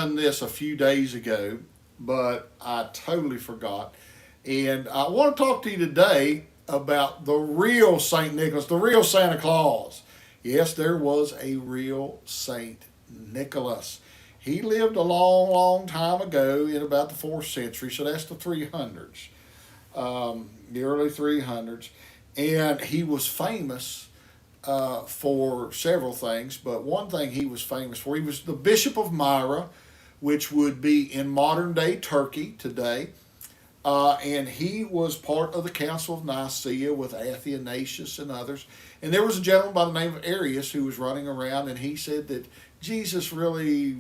done this a few days ago, but I totally forgot. And I want to talk to you today about the real St. Nicholas, the real Santa Claus. Yes, there was a real St. Nicholas. He lived a long, long time ago in about the 4th century, so that's the 300s, the early 300s. And he was famous for several things, but one thing he was famous for, he was the Bishop of Myra, which would be in modern day Turkey today. And he was part of the Council of Nicaea with Athanasius and others. And there was a gentleman by the name of Arius who was running around, and he said that Jesus really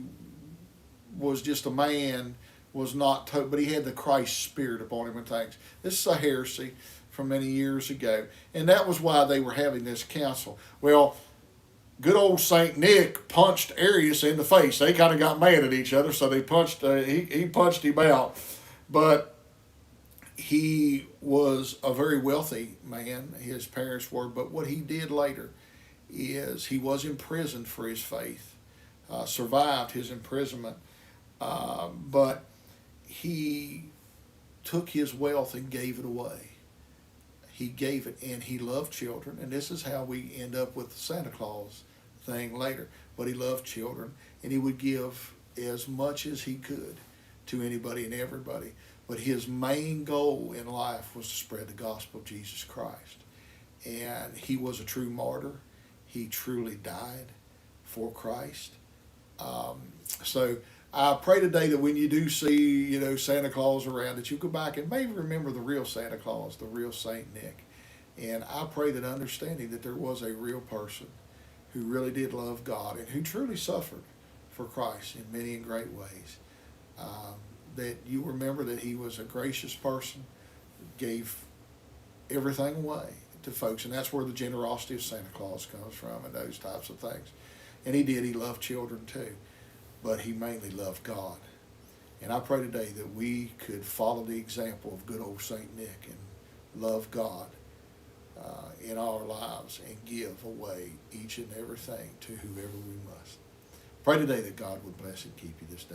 was just a man, was not, but he had the Christ spirit upon him and things. This is a heresy from many years ago, and that was why they were having this council. Well, good old Saint Nick punched Arius in the face. They kind of got mad at each other, so they punched. He punched him out, but he was a very wealthy man. His parents were, but what he did later is he was imprisoned for his faith, survived his imprisonment, but he took his wealth and gave it away. He gave it, and he loved children, and this is how we end up with the Santa Claus thing later. But he loved children, and he would give as much as he could to anybody and everybody. But his main goal in life was to spread the gospel of Jesus Christ. And he was a true martyr. He truly died for Christ. So I pray today that when you do see, Santa Claus around, that you go back and maybe remember the real Santa Claus, the real Saint Nick. And I pray that understanding that there was a real person who really did love God and who truly suffered for Christ in many and great ways, that you remember that he was a gracious person, gave everything away to folks, and that's where the generosity of Santa Claus comes from and those types of things. And he loved children too, but he mainly loved God. And I pray today that we could follow the example of good old Saint Nick and love God in our lives and give away each and everything to whoever we must. Pray today that God would bless and keep you this day.